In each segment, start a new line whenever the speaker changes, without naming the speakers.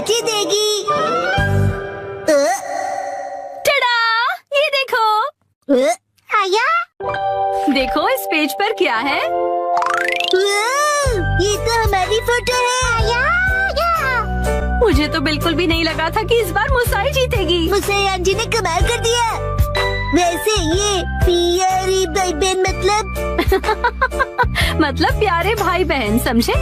Party देगी।
टड़ा, ये देखो।
आया?
देखो इस पेज पर क्या है।
ये तो हमारी फोटो है। आया।
मुझे तो बिल्कुल भी नहीं लगा था कि इस बार मुसाई जीतेगी।
मुसाई आंटी ने कमाल कर दिया। वैसे ये प्यारी भाई बहन
मतलब प्यारे भाई बहन, समझे?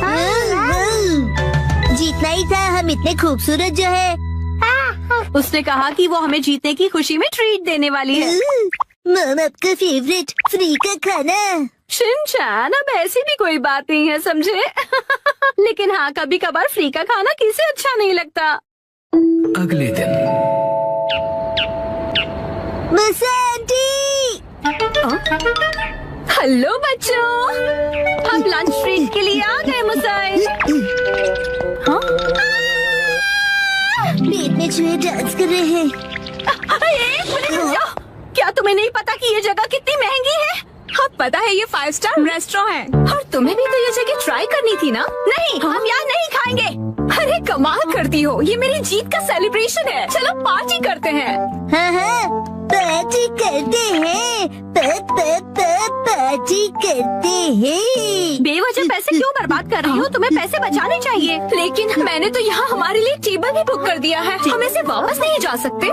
जीतना ही था, हम इतने खूबसूरत जो है।
उसने कहा कि वो हमें जीतने की खुशी में ट्रीट देने वाली है।
मम आपका फेवरेट फ्री का खाना।
शिनचैन, अब ऐसी भी कोई बात नहीं है, समझे? लेकिन हाँ, कभी कभार फ्री का खाना किसे अच्छा नहीं लगता।
अगले दिन
हेलो बच्चों, हम लंच ट्रीट के लिए आ गए मुसाई। हाँ?
पेट में चूहे डांस कर रहे हैं।
एक मिनट रुक जाओ। क्या तुम्हें नहीं पता कि ये जगह कितनी महंगी है? हाँ पता है, ये 5 स्टार रेस्टोरेंट है। और तुम्हें भी तो ये जगह ट्राई करनी थी ना? नहीं, हम यहाँ नहीं खाएंगे। अरे कमाल करती हो, ये मेरी जीत का सेलिब्रेशन है। चलो पार्टी करते हैं।
हाँ, पार्टी करते हैं। पार्टी करते हैं।
बेवजह पैसे क्यों बर्बाद कर रही हो? तुम्हें पैसे बचाने चाहिए। लेकिन मैंने तो यहाँ हमारे लिए टेबल भी बुक कर दिया है। हम ऐसे वापस नहीं जा सकते।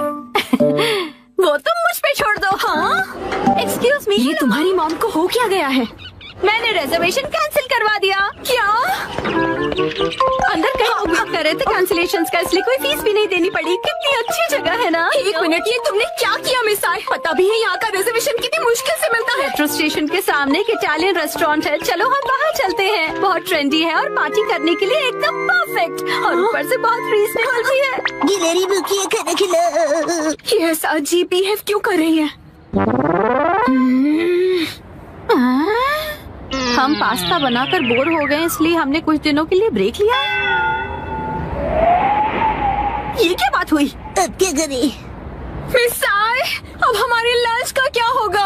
वो तुम मुझ पे छोड़ दो। हाँ? एक्सक्यूज मी, ये तुम्हारी मॉम को हो क्या गया है? मैंने रिजर्वेशन कैंसिल करवा दिया। क्या? अंदर कहीं उपयोग कर रहे थे कैंसिलेशन का, इसलिए कोई फीस भी नहीं देनी पड़ी। कितनी अच्छी जगह है ना? एक मिनट, ये तुमने क्या किया मिसाई? पता भी है यहाँ का रिजर्वेशन कितनी मुश्किल से मिलता है। मेट्रो स्टेशन के सामने एक इटालियन रेस्टोरेंट है। चलो हम वहाँ चलते हैं। बहुत ट्रेंडी है और पार्टी करने के लिए एकदम परफेक्ट। और ऊपर से बहुत रीजनेबल भी है।
गिलहरी भूखी है, खाना खिला।
ये ऐसा अजीब बिहेव क्यों कर रही है? हम पास्ता बनाकर बोर हो गए, इसलिए हमने कुछ दिनों के लिए ब्रेक लिया। ये क्या बात हुई?
अब क्या करें?
मिसाई, अब हमारे लंच का क्या होगा?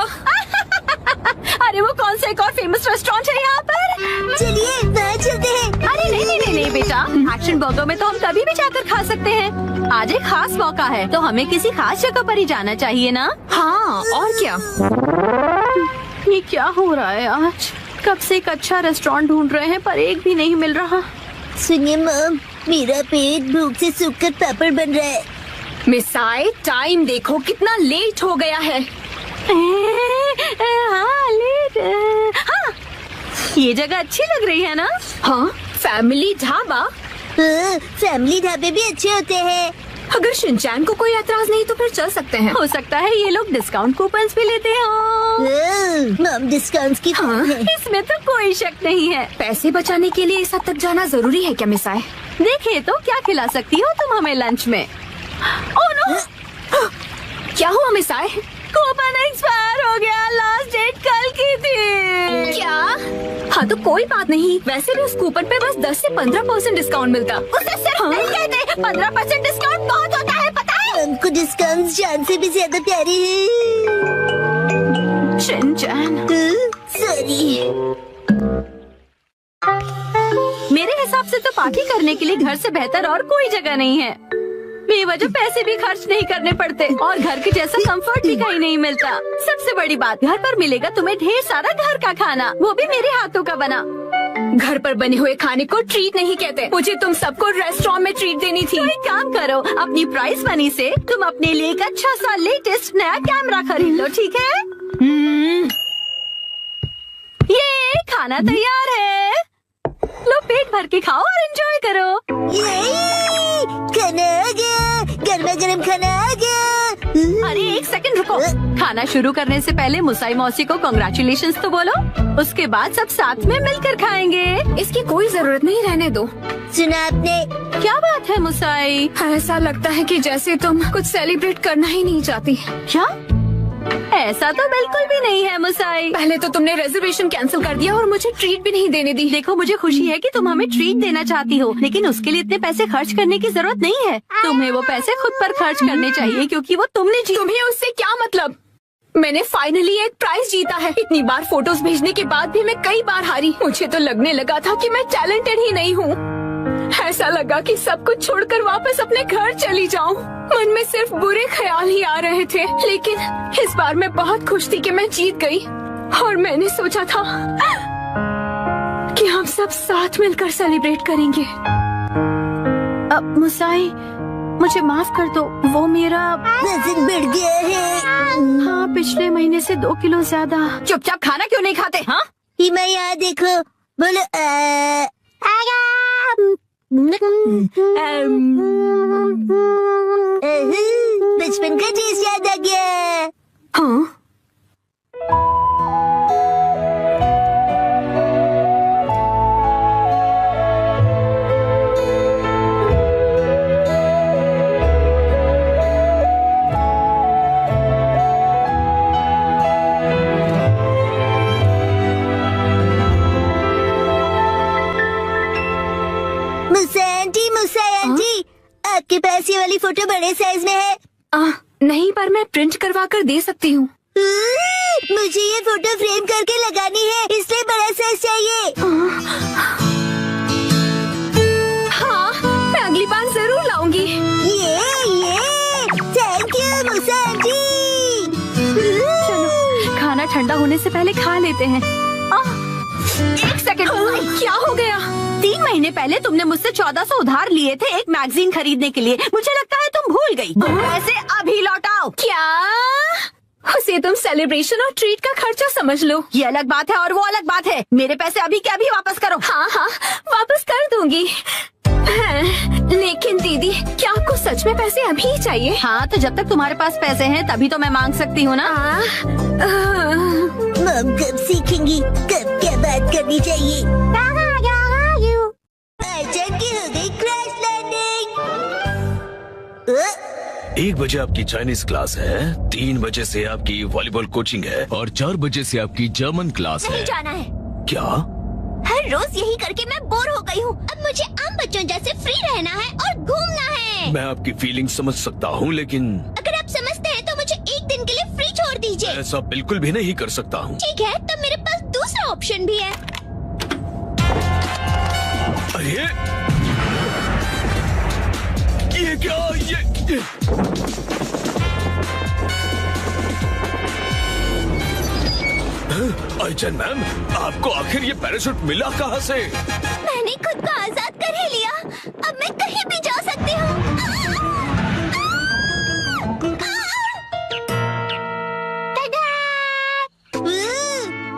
अरे वो कौन सा एक और फेमस रेस्टोरेंट है यहाँ पर?
चलिए वहाँ चलते हैं।
अरे नहीं बेटा, एक्शन बर्गर में तो हम कभी भी जाकर खा सकते हैं। आज एक खास मौका है, तो हमें किसी खास जगह पर ही जाना चाहिए ना? हाँ, और क्या? ये क्या हो रहा है आज? कब से एक अच्छा रेस्टोरेंट ढूंढ रहे हैं, पर एक भी नहीं मिल रहा।
सुनिए मम, मेरा पेट भूख से सूखकर पापड़ बन रहा है।
मिसाई, टाइम देखो कितना लेट हो गया है। हाँ, लेट। हाँ, ये जगह अच्छी लग रही है ना? हाँ, फैमिली ढाबा।
फैमिली ढाबे भी अच्छे होते हैं।
अगर शिनचैन को कोई एतराज नहीं तो फिर चल सकते हैं। हो सकता है ये लोग डिस्काउंट कूपन्स भी लेते हो।
मम डिस्काउंट्स की
हाँ,
है।
इसमें तो कोई शक नहीं है। पैसे बचाने के लिए इस हद तक जाना जरूरी है क्या मिसाई? देखिए तो क्या खिला सकती हो तुम हमें लंच में? Oh no! क्या हुआ मिसाई? कूपन एक्सपायर हो गया। लास्ट डेट कल की थी। क्या? हाँ तो कोई बात नहीं, वैसे भी उस कूपन पे बस 10 से 15% डिस्काउंट मिलता। उसे सिर्फ नहीं कहते, 15% डिस्काउंट बहुत होता है, पता है?
हमको डिस्काउंट जान से भी ज्यादा प्यारे हैं।
Shinchan,
sorry.
मेरे हिसाब से तो पार्टी करने के लिए घर से बेहतर और कोई जगह नहीं है। बेवजह पैसे भी खर्च नहीं करने पड़ते और घर के जैसा कंफर्ट भी कहीं नहीं मिलता। सबसे बड़ी बात, घर पर मिलेगा तुम्हें ढेर सारा घर का खाना, वो भी मेरे हाथों का बना। घर पर बने हुए खाने को ट्रीट नहीं कहते। मुझे तुम सबको रेस्टोरेंट में ट्रीट देनी थी। तो एक काम करो, अपनी प्राइस मनी से तुम अपने लिए एक अच्छा सा लेटेस्ट नया कैमरा खरीद लो, ठीक है? ये खाना तैयार है, लो पेट भर के खाओ और एंजॉय करो।
खाना आ गया, गर्मा गर्म खाना आ गया।
अरे एक सेकंड रुको, खाना शुरू करने से पहले मुसाई मौसी को कांग्रेचुलेशंस तो बोलो, उसके बाद सब साथ में मिलकर खाएंगे। इसकी कोई जरूरत नहीं, रहने दो।
सुना आपने?
क्या बात है मुसाई? ऐसा लगता है कि जैसे तुम कुछ सेलिब्रेट करना ही नहीं चाहती। क्या? ऐसा तो बिल्कुल भी नहीं है मुसाई। पहले तो तुमने रिजर्वेशन कैंसिल कर दिया और मुझे ट्रीट भी नहीं देने दी। देखो मुझे खुशी है कि तुम हमें ट्रीट देना चाहती हो, लेकिन उसके लिए इतने पैसे खर्च करने की जरूरत नहीं है। तुम्हें वो पैसे खुद पर खर्च करने चाहिए, क्योंकि वो तुमने तुम्हें उससे क्या मतलब? मैंने फाइनली एक प्राइज जीता है। इतनी बार फोटोज भेजने के बाद भी मैं कई बार हारी। मुझे तो लगने लगा था कि मैं टैलेंटेड ही नहीं हूँ। ऐसा लगा कि सब कुछ छोड़कर वापस अपने घर चली जाऊं। मन में सिर्फ बुरे ख्याल ही आ रहे थे, लेकिन इस बार मैं बहुत खुश थी कि मैं जीत गई। और मैंने सोचा था कि हम सब साथ मिलकर सेलिब्रेट करेंगे। अब मुसाई, मुझे माफ कर दो, वो मेरा
वजन बढ़ गया है।
हाँ, पिछले महीने से 2 किलो ज्यादा। चुपचाप खाना क्यों नहीं खाते? हाँ,
हिमा यहाँ देखो, बोलो बचपन का टेस्ट याद आ गया।
हाँ,
मुसा आंटी, आपके पास ये वाली फोटो बड़े साइज में है?
नहीं, पर मैं प्रिंट करवा कर दे सकती हूँ।
मुझे ये फोटो फ्रेम करके लगानी है, इसलिए बड़ा साइज चाहिए।
हाँ, मैं अगली बार जरूर लाऊंगी।
ये थैंक यू मुसा आंटी।
चलो, खाना ठंडा होने से पहले खा लेते हैं। 1 सेकंड, क्या हो गया? 3 महीने पहले तुमने मुझसे 1400 उधार लिए थे एक मैगजीन खरीदने के लिए। मुझे लगता है तुम भूल गई। पैसे अभी लौटाओ। क्या? उसे तुम सेलिब्रेशन और ट्रीट का खर्चा समझ लो। ये अलग बात है और वो अलग बात है। मेरे पैसे अभी के अभी वापस करो। हाँ, वापस कर दूंगी। लेकिन दीदी, क्या आपको सच में पैसे अभी ही चाहिए? हाँ, तो जब तक तुम्हारे पास पैसे हैं तभी तो मैं मांग सकती हूँ ना।
मम कब सीखेंगी कब क्या बात करनी चाहिए? की हो गई क्रैश लैंडिंग।
1 बजे आपकी चाइनीज क्लास है, 3 बजे से आपकी वॉलीबॉल कोचिंग है और 4 बजे से आपकी जर्मन क्लास
नहीं
है।
जाना है।
क्या?
हर रोज यही करके मैं बोर हो गई हूँ। अब मुझे आम बच्चों जैसे फ्री रहना है और घूमना है।
मैं आपकी फीलिंग समझ सकता हूँ, लेकिन
अगर आप समझते हैं तो मुझे एक दिन के लिए फ्री छोड़ दीजिए।
ऐसा बिल्कुल भी नहीं कर सकता हूँ।
ठीक है, तो मेरे पास दूसरा ऑप्शन भी है।
अरे ये क्या? ये आइचन मैम, आपको आखिर ये पैराशूट मिला कहाँ से?
मैंने खुद को आजाद कर ही लिया। अब मैं कहीं भी जा सकती हूँ।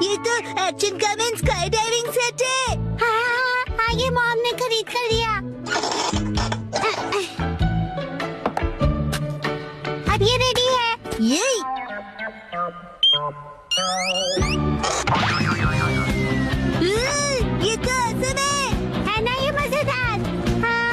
ये तो action comment sky diving set है। हाँ, ये मॉम ने खरीद कर दिया। अब ये रेडी है। ये तो awesome है ना? ये मजेदार। हाँ।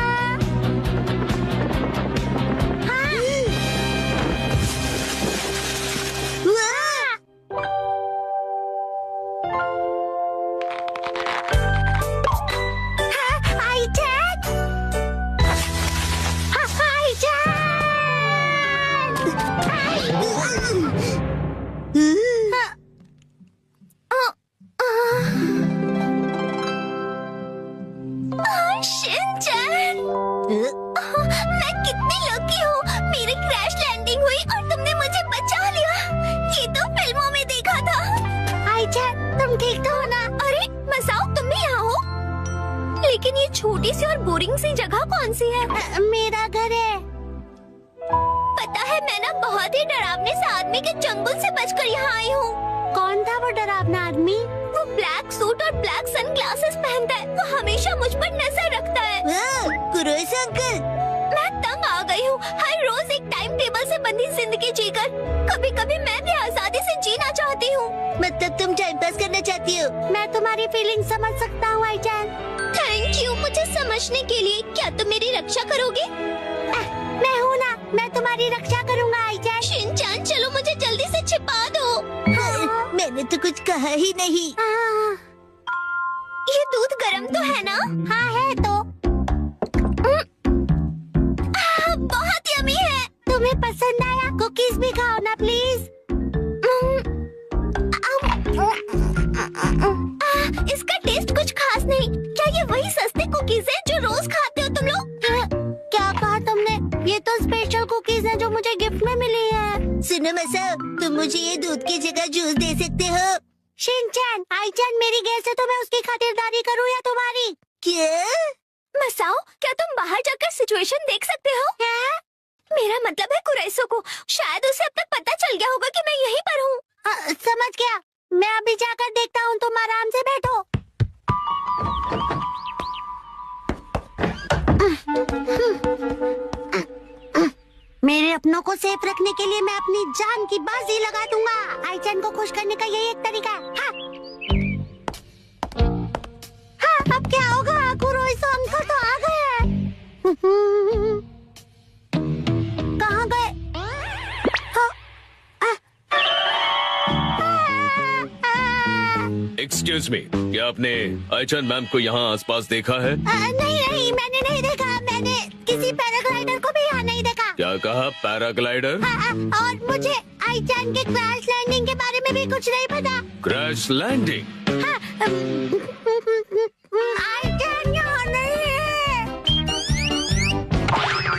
शिनचैन, मैं कितनी लकी हूँ। मेरी क्रैश लैंडिंग हुई और तुमने मुझे बचा लिया। ये तो फिल्मों में देखा था। आइचन, तुम ठीक तो हो ना? अरे मसाओ, तुम भी यहाँ हो? लेकिन ये छोटी सी और बोरिंग सी जगह कौन सी है? मेरा घर है। पता है, मैं ना बहुत ही डरावने से आदमी के चंगुल से बचकर यहाँ आई हूँ। कौन था वो डरावना आदमी? वो ब्लैक सूट और ब्लैक सनग्लासेस पहनता है। वो हमेशा मुझ पर नजर रखता है। कुरोस अंकल, मैं तंग आ गई हूँ। हर रोज एक टाइम टेबल से बंधी जिंदगी जीकर कभी कभी मैं भी आजादी से जीना चाहती हूँ। मतलब तुम टाइम पास करना चाहती हो? मैं तुम्हारी फीलिंग समझ सकता हूँ आईजान। थैंक यू मुझे समझने के लिए। क्या तुम मेरी रक्षा करोगे? मैं हूँ ना, मैं तुम्हारी रक्षा करूँगा आईजान। शिनचैन, चलो मुझे जल्दी से छिपा दो। मैंने तो कुछ कहा ही नहीं। ये दूध गर्म तो है ना? हाँ है तो। बहुत यमी है। तुम्हें पसंद आया? कुकीज भी खाओ ना प्लीज। इसका टेस्ट कुछ खास नहीं। क्या ये वही सस्ते कुकीज हैं जो रोज मुझे ये दूध की जगह जूस दे सकते हो? शिनचैन, आईचैन मेरी गेस्ट है तो मैं उसकी खातिरदारी करूँ या तुम्हारी? क्या? मसाओ, क्या तुम बाहर जाकर सिचुएशन देख सकते हो? क्या? मेरा मतलब है कुरैसो को, शायद उसे अब तक पता चल गया होगा कि मैं यहीं पर हूँ। समझ गया, मैं अभी जाकर देखता हूँ, तुम आराम से बैठो। मेरे अपनों को सेफ रखने के लिए मैं अपनी जान की बाजी लगा दूंगा। आईचैन को खुश करने का यही एक तरीका है। हाँ। हाँ, अब क्या होगा? कुरोइसो अंकल तो आ गए हैं। कहाँ गए?
एक्सक्यूज मी, क्या आपने आईचैन मैम को यहाँ आसपास देखा है?
नहीं, मैंने नहीं देखा। मैंने किसी पैराग्लाइडर को भी यहाँ नहीं देखा।
क्या कहा? पैराग्लाइडर?
और मुझे आईचैन के क्रैश लैंडिंग के बारे में भी कुछ नहीं पता।
Crash landing?
आईचैन यहाँ नहीं है।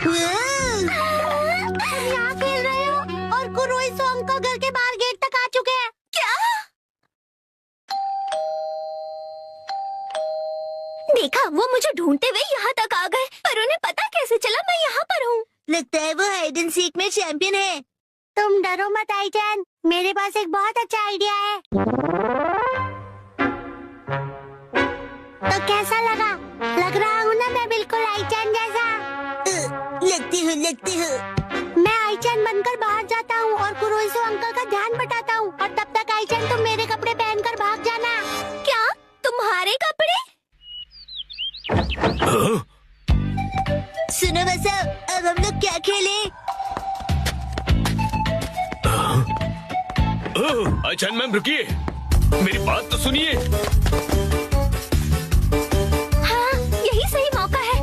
तुम यहाँ खेल रहे हो और कुरोइसो अंकल घर के बाहर गेट तक आ चुके हैं। क्या? देखा, वो मुझे ढूंढते हुए यहाँ तक आ गए, पर उन्हें पता कैसे चला मैं यहाँ पर हूँ? लगता है वो हाइड एंड सीक में चैंपियन है। तुम डरो मत आईचैन, मेरे पास एक बहुत अच्छा आइडिया है। तो कैसा लगा? लग रहा हूँ ना मैं बिल्कुल आईचैन जैसा? लगती हूँ। मैं आईचैन बनकर बाहर जाता हूँ और कुरोइसो अंकल का ध्यान बटाता हूँ, और तब तक आईचैन तुम मेरे कपड़े पहनकर भाग जाना। क्या? तुम्हारे कपड़े? सुनो बसा, अब हम लोग क्या खेलें?
आईचैन मैम रुकिए, मेरी बात तो सुनिए।
हाँ, यही सही मौका है।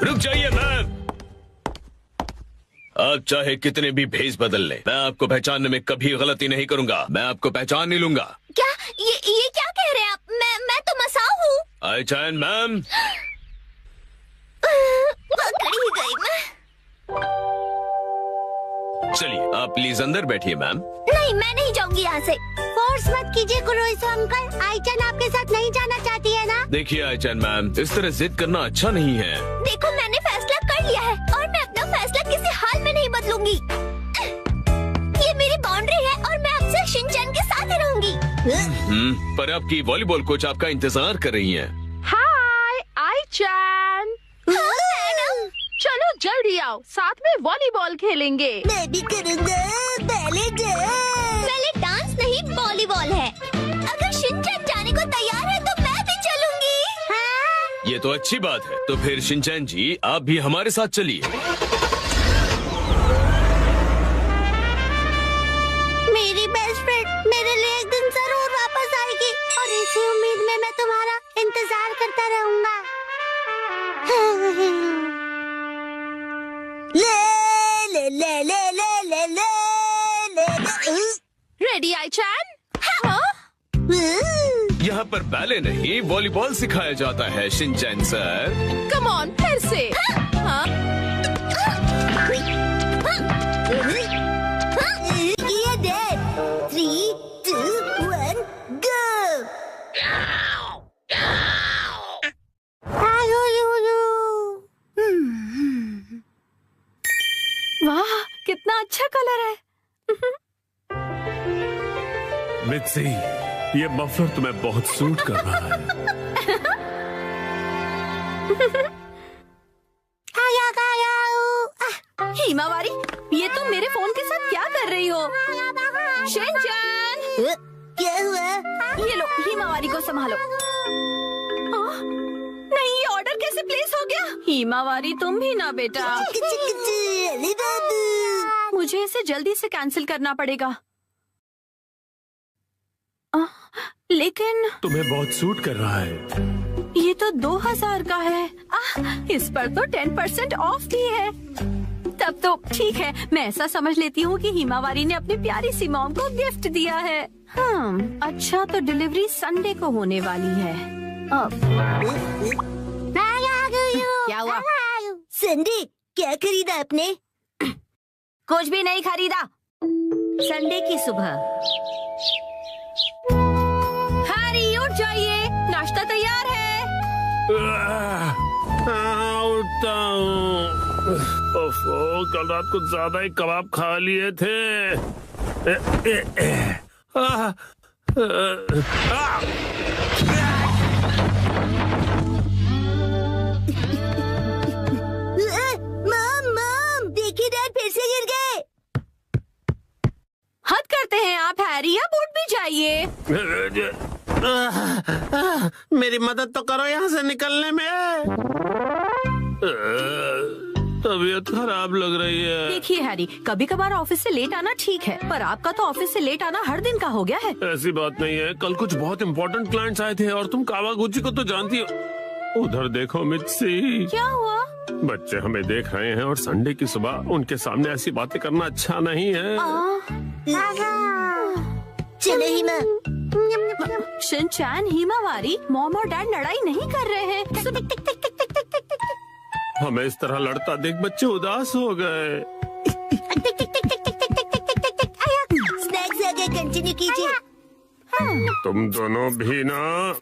रुक जाइए मैम, आप चाहे कितने भी भेष बदल लें, मैं आपको पहचानने में कभी गलती नहीं करूंगा। मैं आपको पहचान नहीं लूंगा।
क्या? ये क्या कह रहे हैं आप? मैं तो मसाओ हूँ।
आईचैन मैम,
पकड़ी गई मैं।
चलिए आप प्लीज अंदर बैठिए मैम।
नहीं, मैं नहीं जाऊंगी यहाँ से। फोर्स मत कीजिए कुरोइसो अंकल, आईचैन आपके साथ नहीं जाना चाहती है ना?
देखिए आईचैन मैम, इस तरह जिद करना अच्छा नहीं है।
देखो, मैंने फैसला कर लिया है और मैं अपना फैसला किसी हाल में नहीं बदलूंगी। ये मेरी बाउंड्री है और मैं आपसे शिनचैन के साथ ही रहूंगी।
पर आपकी वॉलीबॉल कोच आपका इंतजार कर रही हैं।
हाय आईचैन,
मैडम,
चलो जल्दी आओ, साथ में वॉलीबॉल खेलेंगे।
मैं भी करूँगा। पहले डांस नहीं, वॉलीबॉल है। अगर शिनचैन जाने को तैयार है तो मैं भी चलूंगी। हाँ?
ये तो अच्छी बात है, तो फिर शिनचैन जी आप भी हमारे साथ चलिए।
मेरी बेस्ट फ्रेंड मेरे लिए एक दिन जरूर वापस आएगी और इसी उम्मीद में मैं तुम्हारा इंतजार करता रहूंगा। ले ले ले ले ले ले ले ले।
रेडी आईचैन? हाँ?
यहाँ पर बैले नहीं, वॉलीबॉल सिखाया जाता है शिनचैन सर।
कम ऑन, फिर से। हाँ?
ये डेड। 3, 2, 1, go!
वाह, कितना अच्छा कलर है।
मित्सी, ये मफलर तुम्हें बहुत सूट कर रहा है।
हिमावारी, ये तुम मेरे फोन के साथ क्या कर रही हो? शिनचैन,
क्या हुआ?
ये लो, हिमावारी को संभालो। नहीं, ये ऑर्डर कैसे प्लेस हो गया? हिमावारी तुम भी ना बेटा।
अरे बाबू,
मुझे इसे जल्दी से कैंसिल करना पड़ेगा। लेकिन
तुम्हें बहुत सूट कर रहा है।
ये तो 2000 का है। इस पर तो 10% ऑफ भी है। तब तो ठीक है, मैं ऐसा समझ लेती हूँ कि हिमावारी ने अपनी प्यारी सी मॉम को गिफ्ट दिया है। अच्छा, तो डिलीवरी संडे को होने वाली है। अब क्या हुआ?
संडे, क्या खरीदा आपने?
कुछ भी नहीं खरीदा। संडे की सुबह। हैरी उठ जाइए, नाश्ता तैयार है।
उठता हूँ। ओफो, कल रात को ज्यादा ही कबाब खा लिए थे।
मॉम, देखिए डैड फिर से गिर गए।
हद करते हैं आप हैरी, अब उठ भी जाइए।
मेरी मदद तो करो यहाँ से निकलने में। तबीयत खराब लग रही है।
देखिए हैरी, कभी कभार ऑफिस से लेट आना ठीक है, पर आपका तो ऑफिस से लेट आना हर दिन का हो गया है।
ऐसी बात नहीं है, कल कुछ बहुत इम्पोर्टेंट क्लाइंट्स आए थे और तुम कावागुची को तो जानती हो। उधर देखो मित्सी,
क्या हुआ?
बच्चे हमें देख रहे हैं और संडे की सुबह उनके सामने ऐसी बातें करना अच्छा नहीं है।
चलो हिमा।
शिनचैन, हिमावारी, मॉम और डैड लड़ाई नहीं कर रहे हैं।
हमें इस तरह लड़ता देख बच्चे उदास हो गए।
स्नैक्स आगे कंटिन्यू कीजिए।
तुम दोनों भी ना।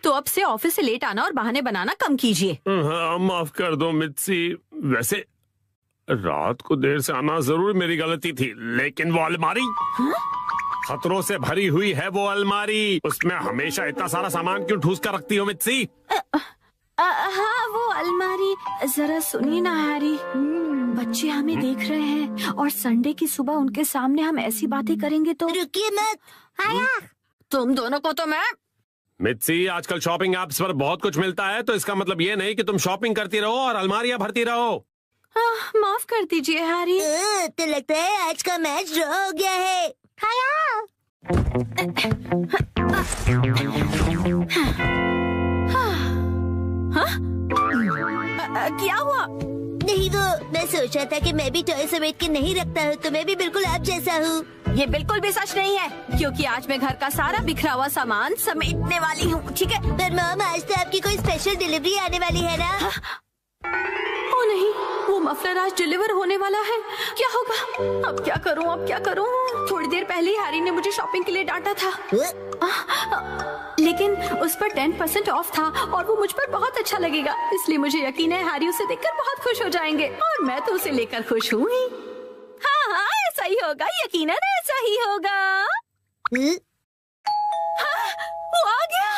तो अब से ऑफिस से लेट आना और बहाने बनाना कम कीजिए।
हाँ, माफ कर दो मित्सी। वैसे रात को देर से आना जरूर मेरी गलती थी, लेकिन वो अलमारी खतरों से भरी हुई है। वो अलमारी, उसमें हमेशा इतना सारा सामान क्यों ठूस कर रखती हो मित्सी?
हाँ, वो अलमारी। जरा सुनिए ना हैरी, बच्चे हमें देख रहे हैं और संडे की सुबह उनके सामने हम ऐसी बातें करेंगे तो।
रुकिए मत।
तुम दोनों को तो मैं।
मित्सी, आजकल शॉपिंग ऐप्स पर बहुत कुछ मिलता है, तो इसका मतलब ये नहीं कि तुम शॉपिंग करती रहो और अलमारियां भरती रहो।
माफ कर दीजिए हैरी।
तो लगता है आज का मैच ड्रॉ हो गया है।
क्या हुआ?
नहीं, वो मैं सोच रहा था कि मैं भी टॉय समेट के नहीं रखता हूँ, तो मैं भी बिल्कुल आप जैसा हूँ।
ये बिल्कुल भी सच नहीं है, क्योंकि आज मैं घर का सारा बिखरा हुआ सामान समेटने वाली हूँ, ठीक है?
पर मॉम, आज तो आपकी कोई स्पेशल डिलीवरी आने वाली है ना?
ओ नहीं, वो मफलर आज डिलीवर होने वाला है। क्या होगा? अब क्या करूँ, अब क्या करूँ? थोड़ी देर पहले हैरी ने मुझे शॉपिंग के लिए डांटा था, लेकिन उस पर 10% ऑफ था और वो मुझ पर बहुत अच्छा लगेगा, इसलिए मुझे यकीन है हैरी उसे देखकर बहुत खुश हो जाएंगे और मैं तो उसे लेकर खुश हूँ ही। हाँ हाँ, ऐसा ही होगा, यकीनन ऐसा ही होगा। हाँ, वो आ गया।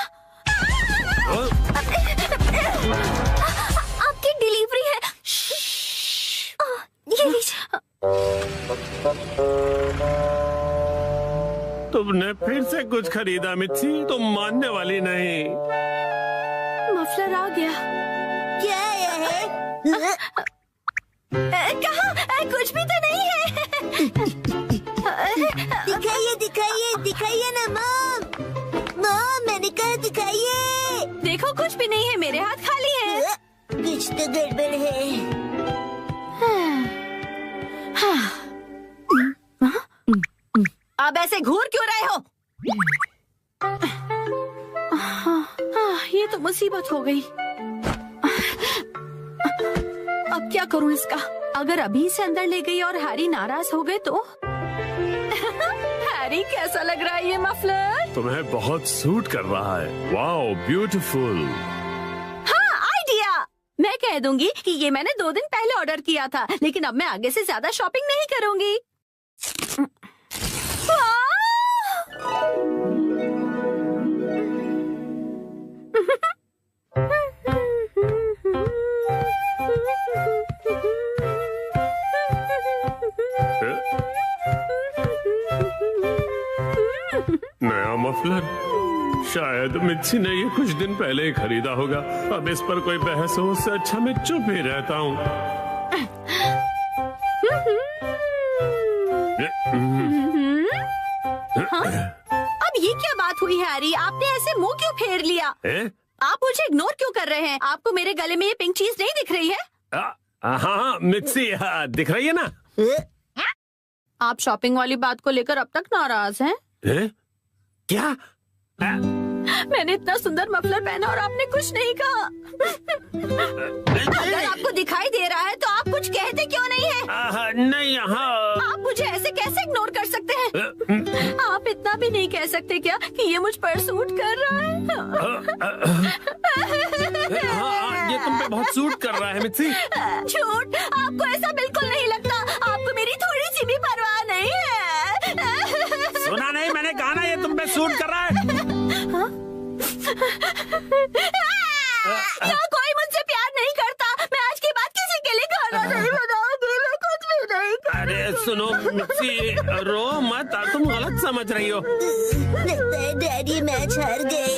आपकी डिलीवरी है। ये लीजिए।
तुमने फिर से कुछ खरीदा मित्सी, तुम मानने वाली नहीं।
मफलर आ गया।
क्या आया है?
कहाँ? कुछ भी तो नहीं है।
दिखाइए दिखाइए दिखाइए ना मॉम। मॉम, मैंने कहा दिखाइए।
देखो, कुछ भी नहीं है, मेरे हाथ खाली है।
कुछ तो गड़बड़ है।
अब ऐसे घूर क्यों रहे हो? ये तो मुसीबत हो गई। अब क्या करूं इसका? अगर अभी से अंदर ले गई और हैरी नाराज हो गए तो? हैरी, कैसा लग रहा है ये मफलर?
तुम्हें बहुत सूट कर रहा है। Wow, beautiful.
हाँ, आइडिया। मैं कह दूंगी कि ये मैंने 2 दिन पहले ऑर्डर किया था, लेकिन अब मैं आगे से ज्यादा शॉपिंग नहीं करूंगी।
नया मफलर? शायद मित्सी ने ये कुछ दिन पहले ही खरीदा होगा। अब इस पर कोई बहस हो, उससे अच्छा मैं चुप ही रहता हूँ।
अब ये क्या बात हुई हैरी? आपने ऐसे मुंह क्यों फेर लिया? आप मुझे इग्नोर क्यों कर रहे हैं? आपको मेरे गले में ये पिंक चीज नहीं दिख रही है?
हाँ मित्सी, दिख रही है ना?
आप शॉपिंग वाली बात को लेकर अब तक नाराज हैं?
क्या?
मैंने इतना सुंदर मफलर पहना और आपने कुछ नहीं कहा। अगर आपको दिखाई दे रहा है तो आप कुछ कहते क्यों नहीं है?
नहीं, हाँ।
आप मुझे ऐसे कैसे इग्नोर कर सकते हैं? आप इतना भी नहीं कह सकते क्या कि ये मुझ पर सूट कर रहा है?
हाँ, ये तुम पे बहुत सूट कर रहा है मित्सी।
झूठ, आपको ऐसा बिल्कुल नहीं लगता। आपको मेरी थोड़ी सी भी परवाह नहीं है।
सुना नहीं, मैंने कहा ना ये तुम पे सूट कर रहा है।
ना कोई मुझसे प्यार नहीं करता। मैं आज के बाद किसी के लिए खाना नहीं बनाऊंगी। मैं कुछ भी नहीं करूंगी।
अरे सुनो मित्सी, रो मत, तुम गलत समझ रही हो।
डैडी मैच हार गए।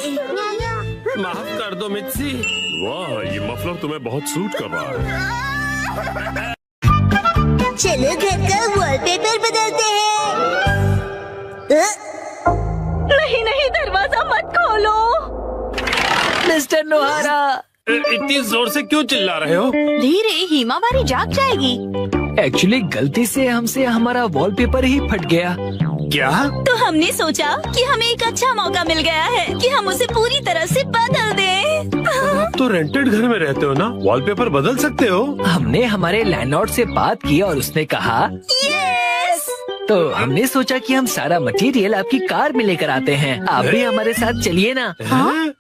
माफ कर दो मित्सी। वाह, ये मफलर तुम्हें बहुत सूट कर रहा है।
चलो घर का वॉलपेपर बदलते हैं।
नहीं नहीं, दरवाजा मत खोलो।
मिस्टर नोहारा,
इतनी जोर से क्यों चिल्ला रहे हो?
धीरे, हिमावारी जाग जाएगी।
एक्चुअली गलती से हमसे हमारा वॉलपेपर ही फट गया।
क्या?
तो हमने सोचा कि हमें एक अच्छा मौका मिल गया है कि हम उसे पूरी तरह से बदल दें।
आप तो रेंटेड घर में रहते हो ना, वॉलपेपर बदल सकते हो।
हमने हमारे लैंडलॉर्ड से बात की और उसने कहा
यस।
तो हमने सोचा कि हम सारा मटेरियल आपकी कार में लेकर आते हैं। आप भी हमारे साथ चलिए ना।
हैं?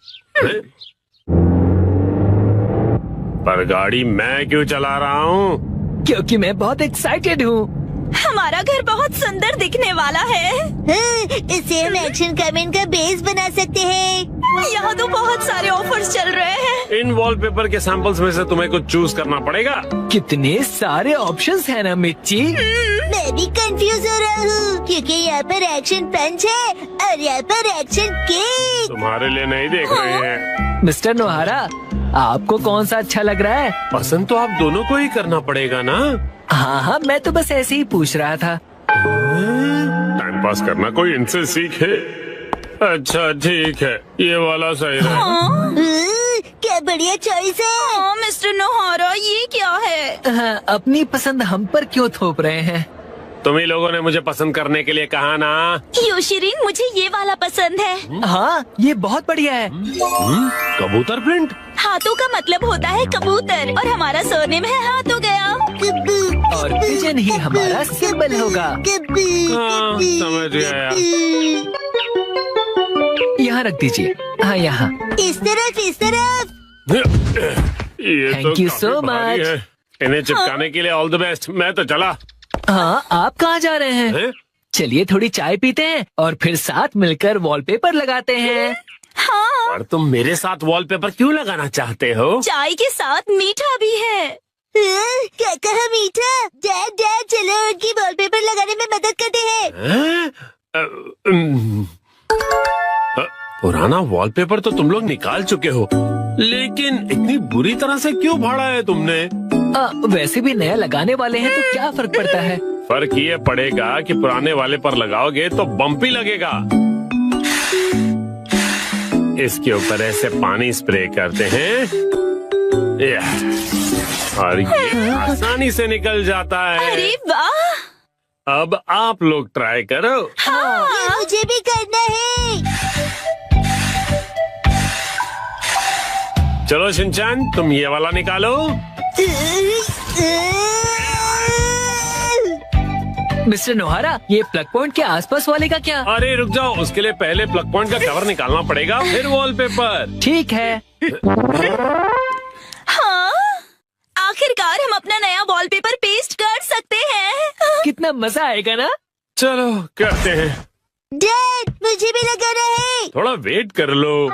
पर गाड़ी मैं क्यों चला रहा हूँ?
क्योंकि मैं बहुत एक्साइटेड हूँ।
हमारा घर बहुत सुंदर दिखने वाला है।
इसे हम एक्शन कमेंट का बेस बना सकते हैं।
यहाँ तो बहुत सारे ऑफर्स चल रहे हैं।
इन वॉलपेपर के सैंपल्स में से तुम्हें कुछ चूज करना पड़ेगा।
कितने सारे ऑप्शंस हैं ना मिर्ची।
मैं भी कंफ्यूज हो रहा हूँ क्योंकि यहाँ पर एक्शन पंच है और यहाँ पर एक्शन केक।
तुम्हारे लिए नहीं देख रहे हैं।
मिस्टर नोहारा, आपको कौन सा अच्छा लग रहा है?
पसंद तो आप दोनों को ही करना पड़ेगा ना।
हाँ, मैं तो बस ऐसे ही पूछ रहा था।
टाइम पास करना कोई इनसे सीखे। अच्छा ठीक है, ये वाला सही है।
क्या बढ़िया चॉइस है।
हाँ, मिस्टर नोहारा, ये क्या है?
हाँ, अपनी पसंद हम पर क्यों थोप रहे हैं?
तुम ही लोगों ने मुझे पसंद करने के लिए कहा ना।
योशिरिन, मुझे ये वाला पसंद है।
हाँ, ये बहुत बढ़िया है।
कबूतर प्रिंट।
हाथों का मतलब होता है कबूतर और हमारा सरनेम है हाथों गया।
और पिजन ही हमारा सिंबल होगा।
हाँ, समझ गया।
यहाँ रख दीजिए। हाँ, यहाँ।
इस तरफ।
ये
Thank
तो
you
काफी
so
भारी
much.
है। इन्हें चिपकाने के लिए ऑल द बेस्ट। मैं तो चला।
हाँ, आप कहाँ जा रहे हैं?
हैं?
चलिए थोड़ी चाय पीते हैं और फिर साथ मिलकर वॉलपेपर लगाते हैं।
हाँ,
और तुम मेरे साथ वॉलपेपर क्यों लगाना चाहते हो?
चाय के साथ मीठा भी है।
क्या कहा मीठा? डैड चलो उनकी वॉलपेपर लगाने में मदद करते हैं।
हैं? पुराना वॉलपेपर तो तुम लोग निकाल चुके हो, लेकिन इतनी बुरी तरह से क्यों फाड़ा है तुमने?
वैसे भी नया लगाने वाले हैं तो क्या फर्क पड़ता है?
फर्क ये पड़ेगा कि पुराने वाले पर लगाओगे तो बम्पी लगेगा। इसके ऊपर ऐसे पानी स्प्रे करते हैं और ये आसानी से निकल जाता है।
अरे वाह!
अब आप लोग ट्राई करो।
ये मुझे भी करना है।
चलो शिनचैन, तुम ये वाला निकालो।
मिस्टर नोहारा, ये प्लग पॉइंट के आसपास वाले का क्या?
अरे रुक जाओ, उसके लिए पहले प्लग पॉइंट का कवर निकालना पड़ेगा, फिर वॉलपेपर।
ठीक है।
हाँ, आखिरकार हम अपना नया वॉलपेपर पेस्ट कर सकते हैं।
कितना मजा आएगा ना?
चलो करते हैं।
डैड मुझे भी लगाना है।
थोड़ा वेट कर लो।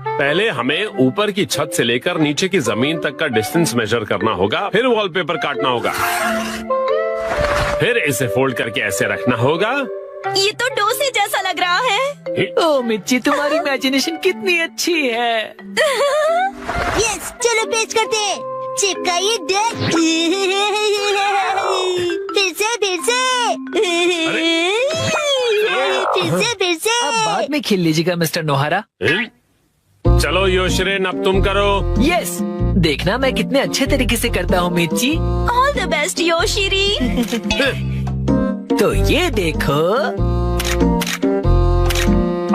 पहले हमें ऊपर की छत से लेकर नीचे की जमीन तक का डिस्टेंस मेजर करना होगा, फिर वॉलपेपर काटना होगा, फिर इसे फोल्ड करके ऐसे रखना होगा।
ये तो डोसे जैसा लग रहा है।
ओ मिर्ची, तुम्हारी इमेजिनेशन कितनी अच्छी है।
यस, चलो पेस्ट करते हैं। चिपकाइए डैड। फिर से।
अब बाद में खेल लीजिएगा मिस्टर नोहारा।
चलो योशरेन, अब तुम करो।
यस, देखना मैं कितने अच्छे तरीके से करता हूँ मिर्ची।
All the best Yoshiri.
तो ये देखो।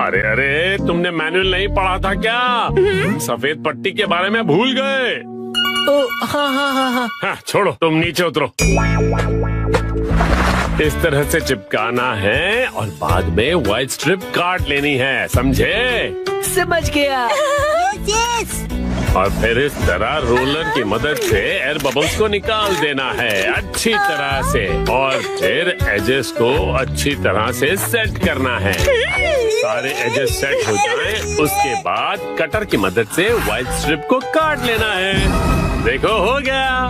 अरे अरे, तुमने मैनुअल नहीं पढ़ा था क्या? सफेद पट्टी के बारे में भूल गए?
हाँ हाँ हाँ हाँ।
हाँ, छोड़ो, तुम नीचे उतरो। इस तरह से चिपकाना है और बाद में व्हाइट स्ट्रिप काट लेनी है, समझे?
समझ गया।
और फिर इस तरह रोलर की मदद से एयर बबल्स को निकाल देना है अच्छी तरह से, और फिर एजेस को अच्छी तरह से सेट करना है। सारे एजेस सेट हो जाएं, उसके बाद कटर की मदद से व्हाइट स्ट्रिप को काट लेना है। देखो, हो गया।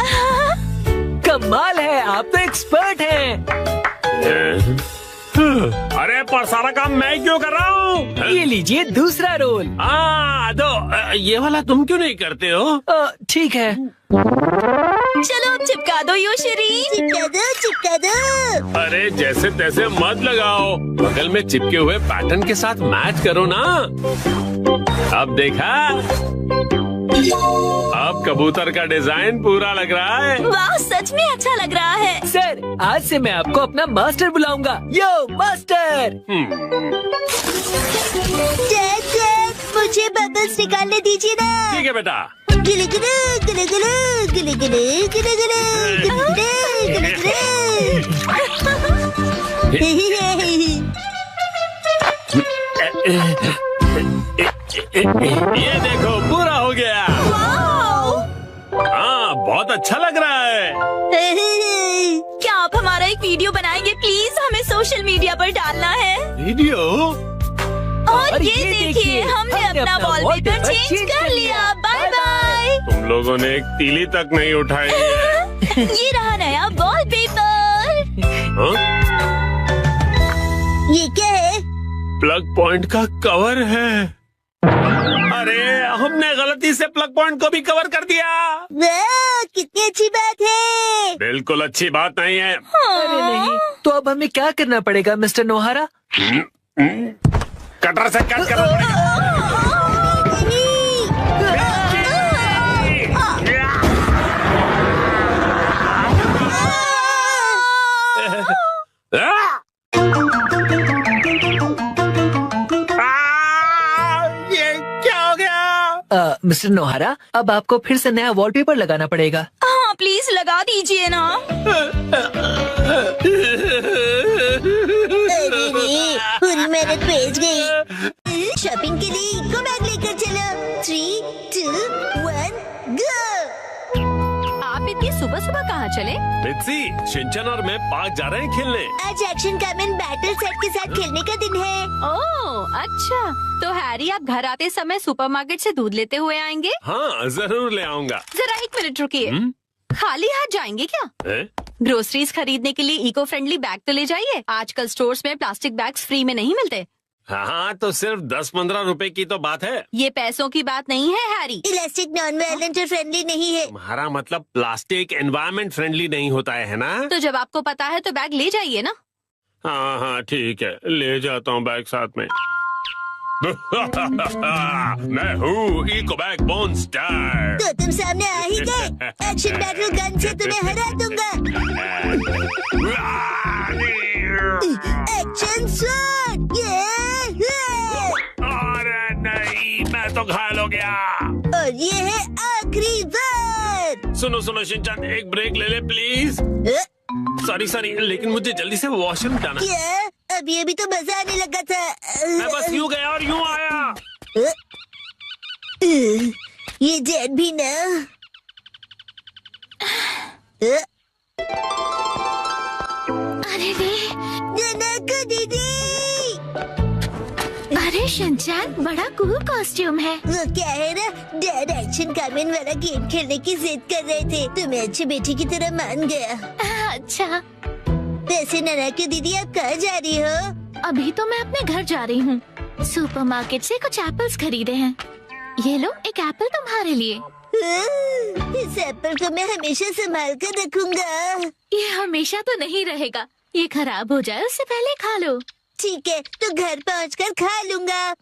कमाल है, आप तो एक्सपर्ट हैं।
अरे पर सारा काम मैं क्यों कर रहा हूँ?
ये लीजिए दूसरा रोल।
दो, ये वाला तुम क्यों नहीं करते हो?
ठीक है।
चलो अब चिपका दो योशरी।
चिपका दो।
अरे जैसे तैसे मत लगाओ, बगल में चिपके हुए पैटर्न के साथ मैच करो ना। अब देखा, अब कबूतर का डिजाइन पूरा लग रहा है।
वाह, सच में अच्छा लग रहा है।
सर, आज से मैं आपको अपना मास्टर बुलाऊंगा। यो मास्टर।
डैड, मुझे बबल्स निकालने दीजिए ना।
ठीक है बेटा।
गिले गिले गिले गिले गिले गिले गिले गिले
ये देखो, पूरा हो गया। हाँ, बहुत अच्छा लग रहा है।
क्या आप हमारा एक वीडियो बनाएंगे प्लीज? हमें सोशल मीडिया पर डालना है।
वीडियो?
और ये देखिए, हमने अपना वॉलपेपर चेंज कर लिया। Bye bye.
तुम लोगों ने एक तीली तक नहीं उठाई है।
ये रहा नया वॉलपेपर।
ये क्या है?
प्लग पॉइंट का कवर है। अरे, हमने गलती से प्लग पॉइंट को भी कवर कर दिया।
वाह, कितनी अच्छी बात है।
बिल्कुल अच्छी बात नहीं है।
अरे नहीं, तो अब हमें क्या करना पड़ेगा मिस्टर नोहारा?
कटर से कट करना पड़ेगा। ये क्या हो गया?
मिस्टर नोहारा, अब आपको फिर से नया वॉलपेपर लगाना पड़ेगा।
हाँ, प्लीज लगा दीजिए ना।
अरे रे, पूरी मेहनत बेच गई। शॉपिंग के लिए इको बैग लेकर चलो। 3, 2, 1, गो।
आप इतनी सुबह सुबह कहाँ चले?
मित्सी, शिनचैन और मैं पार्क जा रहे हैं खेलने।
आज एक्शन कामन बैटल सेट के साथ खेलने का दिन है।
ओह अच्छा, तो हैरी आप घर आते समय सुपरमार्केट से दूध लेते हुए आएंगे?
हाँ, जरूर ले आऊंगा।
जरा 1 मिनट रुकिए। खाली हाथ जाएंगे क्या? ग्रोसरीज खरीदने के लिए इको फ्रेंडली बैग तो ले जाइए। आजकल स्टोर्स में प्लास्टिक बैग्स फ्री में नहीं मिलते।
हाँ, तो सिर्फ 10-15 रुपए की तो बात है।
ये पैसों की बात नहीं है हैरी।
इलास्टिक नॉन वायलेंट और फ्रेंडली नहीं है।
तुम्हारा मतलब प्लास्टिक एनवायरमेंट फ्रेंडली नहीं होता है ना?
तो जब आपको पता है तो बैग ले जाइए ना।
हाँ हाँ, ठीक है, ले जाता हूँ बैग साथ में। मैं हूँ इको बैग मॉन्स्टर।
तो तुम सामने आ ही गए। एक्शन बैटल गन से तुम्हें हरा दूंगा। Action shot.
अरे नहीं, मैं तो घायल हो गया।
और ये है आखिरी बार।
सुनो सुनो शिनचैन, एक ब्रेक ले ले प्लीज। सॉरी, लेकिन मुझे जल्दी से वॉशरूम जाना।
क्या? अभी अभी तो मजा आने लगा था।
मैं बस यूं गया और यूं आया।
ये डैड भी ना।
अरे रे,
ननाको दीदी।
अरे शिनचैन, बड़ा कूल कॉस्ट्यूम है।
वो क्या है ना, डैड एक्शन कामन वाला गेम खेलने की जिद कर रहे थे, तो मैं अच्छी बेटी की तरह मान गया।
अच्छा,
वैसे ननाको दीदी, आप कहाँ जा रही हो?
अभी तो मैं अपने घर जा रही हूँ। सुपरमार्केट से कुछ एप्पल्स खरीदे हैं। ये लो, एक एप्पल तुम्हारे लिए।
इस एप्पल को मैं हमेशा संभाल कर रखूंगा।
ये हमेशा तो नहीं रहेगा, ये खराब हो जाए उससे पहले खा लो।
ठीक है, तो घर पहुंचकर खा लूंगा।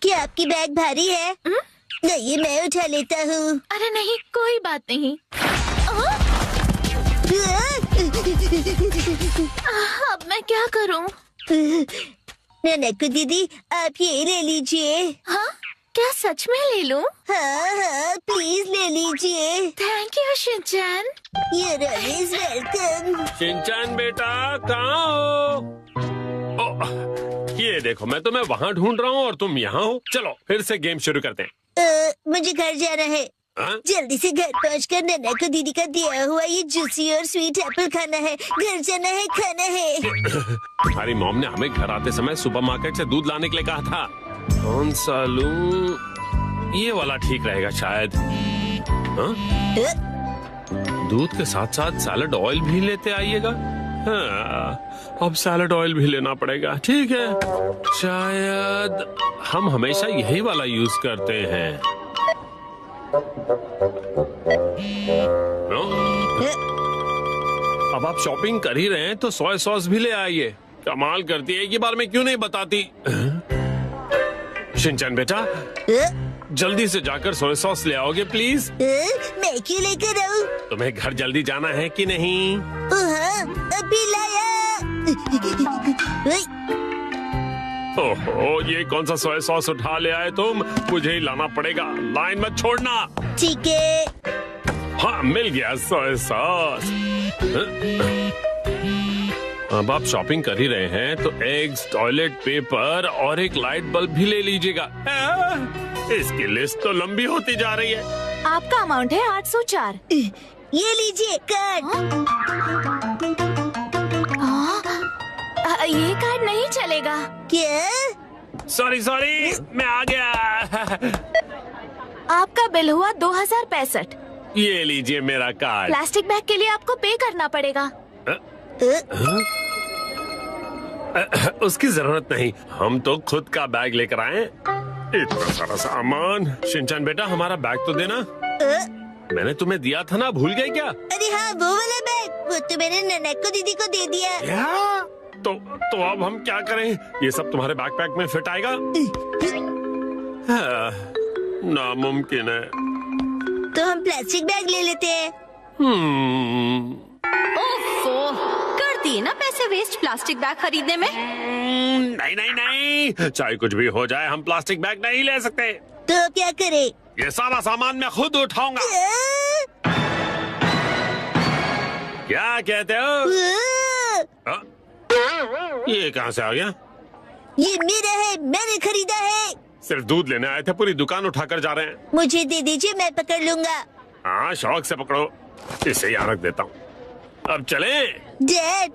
क्या आपकी बैग भारी है? नहीं, मैं उठा लेता हूँ।
अरे नहीं, कोई बात नहीं। अब मैं क्या करूँ?
ननको दीदी आप ये ले लीजिए।
हाँ, क्या सच में ले लूं?
हाँ प्लीज ले लीजिए।
Thank you Shinchan.
You're always welcome।
Shinchan बेटा कहाँ हो? ये देखो मैं तुम्हें वहाँ ढूंढ रहा हूँ और तुम यहाँ हो। चलो फिर से गेम शुरू करते हैं।
मुझे घर जाना है।
हाँ?
जल्दी से घर पहुँचकर ननको दीदी का दिया हुआ ये जूसी और स्वीट एप्पल खाना है। घर जाना है, खाना है।
तुम्हारी मॉम ने हमें घर आते समय सुपरमार्केट से दूध लाने के लिए कहा था। कौन सा लूं? ये वाला ठीक रहेगा शायद। हाँ? दूध के साथ साथ सैलड ऑयल भी लेते आइएगा। हाँ, अब सैलड ऑयल भी लेना पड़ेगा। ठीक है, शायद हम हमेशा यही वाला यूज करते हैं। अब आप शॉपिंग कर ही रहे हैं तो सोया सॉस भी ले आइए। कमाल करती है, एक ही बार में क्यों नहीं बताती? शिनचैन बेटा जल्दी से जाकर सोया सॉस ले आओगे प्लीज।
मैं क्यों लेकर आऊँ?
तुम्हें घर जल्दी जाना है कि नहीं?
हाँ, अभी लाया।
ओहो, ये कौन सा सोया सॉस उठा ले आए तुम? मुझे ही लाना पड़ेगा, लाइन मत छोड़ना।
ठीक है।
हाँ मिल गया सोया सॉस। अब आप शॉपिंग कर ही रहे हैं तो एग्स, टॉयलेट पेपर और एक लाइट बल्ब भी ले लीजिएगा। इसकी लिस्ट तो लंबी होती जा रही है।
आपका अमाउंट है 804।
ये लीजिए कार्ड।
ये कार्ड नहीं चलेगा।
क्या?
सॉरी मैं आ गया।
आपका बिल हुआ 2065।
ये लीजिए मेरा कार्ड।
प्लास्टिक बैग के लिए आपको पे करना पड़ेगा।
उसकी जरूरत नहीं, हम तो खुद का बैग लेकर आए। इतना सारा सामान। शिनचैन बेटा हमारा बैग तो देना। मैंने तुम्हें दिया था ना, भूल गए क्या?
अरे हाँ वो वाला बैग, वो तो मैंने ननको दीदी को दे दिया।
क्या? तो अब हम क्या करें? ये सब तुम्हारे बैकपैक में फिट आएगा? नामुमकिन है।
तो हम प्लास्टिक बैग ले लेते हैं।
ओफो, कर दिए ना पैसे वेस्ट प्लास्टिक बैग खरीदने में।
नहीं, चाहे कुछ भी हो जाए हम प्लास्टिक बैग नहीं ले सकते।
तो क्या करें?
ये सारा सामान मैं खुद उठाऊंगा। क्या कहते हो? ये कहाँ से आ गया?
ये मेरा है, मैंने खरीदा है।
सिर्फ दूध लेने आए थे, पूरी दुकान उठाकर जा रहे हैं।
मुझे दे दीजिए, मैं पकड़ लूंगा।
हाँ शौक से पकड़ो, इसे यहाँ रख देता हूँ। अब चले।
डैड।